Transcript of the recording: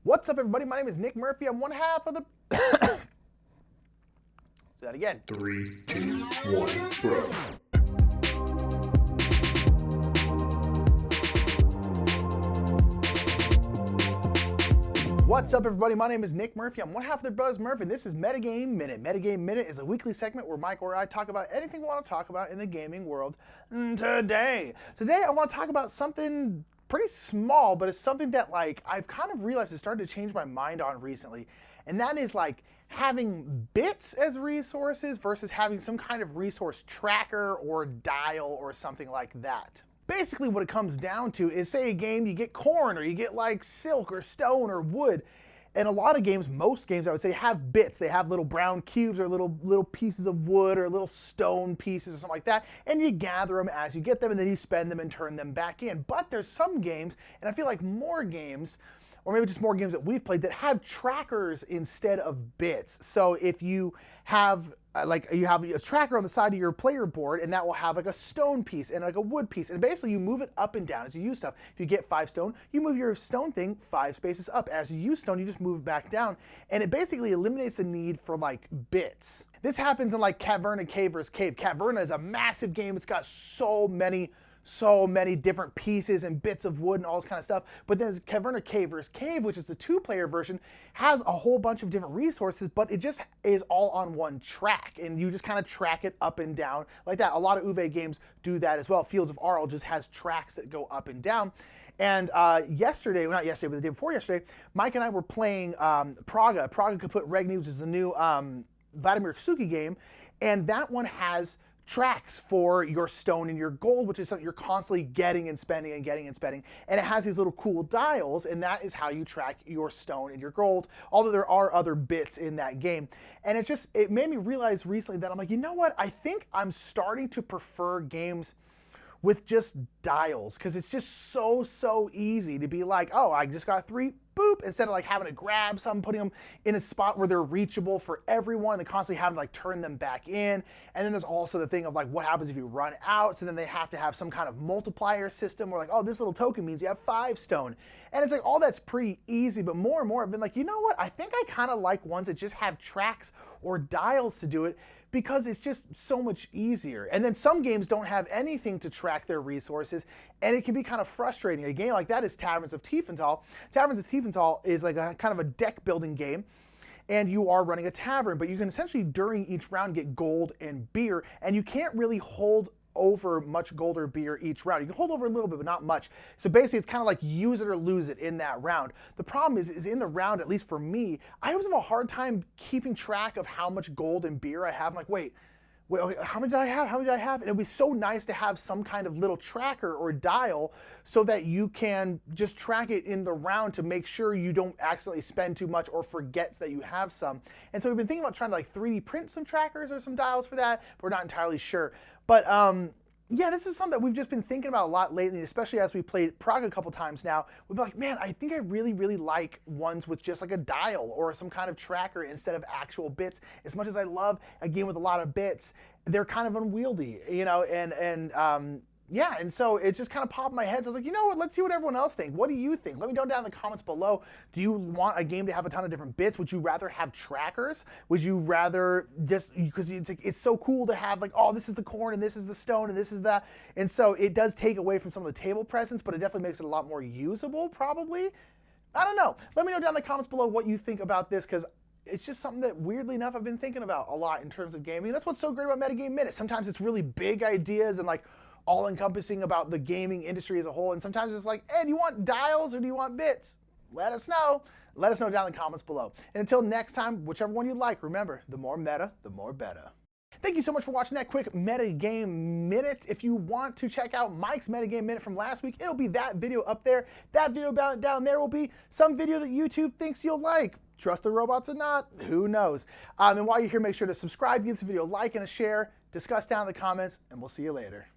What's up, everybody? My name is Nick Murphy. I'm one half of the... Do that again. 3, 2, 1, bro. What's up, everybody? My name is Nick Murphy. I'm one half of the Buzz Murph, and this is Metagame Minute. Metagame Minute is a weekly segment where Mike or I talk about anything we want to talk about in the gaming world. Today I want to talk about something pretty small, but it's something that I've kind of realized has started to change my mind on recently, and that is having bits as resources versus having some kind of resource tracker or dial or something like that. Basically what it comes down to is, say a game, you get corn or you get silk or stone or wood. And a lot of games, most games I would say, have bits. They have little brown cubes or little pieces of wood or little stone pieces or something like that. And you gather them as you get them and then you spend them and turn them back in. But there's some games, and I feel like more games, or maybe just more games that we've played, that have trackers instead of bits. So if you have you have a tracker on the side of your player board, and that will have a stone piece and a wood piece, and basically you move it up and down as you use stuff. If you get 5 stone, you move your stone thing 5 spaces up. As you use stone, you just move it back down, and it basically eliminates the need for bits. This happens in Caverna Cave vs. Cave. Caverna is a massive game. It's got so many different pieces and bits of wood and all this kind of stuff. But then Caverna Cave vs. Cave, which is the 2-player version, has a whole bunch of different resources, but it just is all on one track, and you just kind of track it up and down like that. A lot of Uwe games do that as well. Fields of Arl just has tracks that go up and down. And yesterday, well, not yesterday, but the day before yesterday, Mike and I were playing Praga. Praga Kaput Regni, which is the new Vladimir Ksuki game, and that one has tracks for your stone and your gold, which is something you're constantly getting and spending and getting and spending. And it has these little cool dials, and that is how you track your stone and your gold, although there are other bits in that game. And it made me realize recently that I'm like, you know what? I think I'm starting to prefer games with just dials, because it's just so easy to be like, oh, I just got 3, boop, instead of having to grab some, putting them in a spot where they're reachable for everyone, and constantly having to turn them back in. And then there's also the thing of what happens if you run out, so then they have to have some kind of multiplier system where oh, this little token means you have 5 stone. And it's all that's pretty easy, but more and more I've been you know what, I think I kind of like ones that just have tracks or dials to do it, because it's just so much easier. And then some games don't have anything to track their resources, and it can be kind of frustrating. A game like that is Taverns of Tiefenthal. Taverns of Tiefenthal is a kind of a deck building game, and you are running a tavern, but you can essentially during each round get gold and beer, and you can't really hold over much gold or beer each round. You can hold over a little bit, but not much. So basically it's kind of use it or lose it in that round. The problem is in the round, at least for me, I always have a hard time keeping track of how much gold and beer I have. I'm wait, how many did I have? How many did I have? And it would be so nice to have some kind of little tracker or dial so that you can just track it in the round to make sure you don't accidentally spend too much or forget that you have some. And so we've been thinking about trying to 3D print some trackers or some dials for that, but we're not entirely sure. But yeah, this is something that we've just been thinking about a lot lately, especially as we played Prague a couple times now. We'd be man, I think I really like ones with just a dial or some kind of tracker instead of actual bits. As much as I love a game with a lot of bits, they're kind of unwieldy, yeah, and so it just kind of popped in my head. So I was you know what, let's see what everyone else thinks. What do you think? Let me know down in the comments below. Do you want a game to have a ton of different bits? Would you rather have trackers? Would you rather just, because it's so cool to have oh, this is the corn and this is the stone and this is that. And so it does take away from some of the table presence, but it definitely makes it a lot more usable, probably. I don't know. Let me know down in the comments below what you think about this, because it's just something that, weirdly enough, I've been thinking about a lot in terms of gaming. That's what's so great about Metagame Minute. Sometimes it's really big ideas and all-encompassing about the gaming industry as a whole, and sometimes it's hey, do you want dials or do you want bits? Let us know. Let us know down in the comments below. And until next time, whichever one you like, remember, the more meta, the more better. Thank you so much for watching that quick Metagame Minute. If you want to check out Mike's Metagame Minute from last week, it'll be that video up there. That video down there will be some video that YouTube thinks you'll like. Trust the robots or not, who knows? And while you're here, make sure to subscribe, give this video a like and a share, discuss down in the comments, and we'll see you later.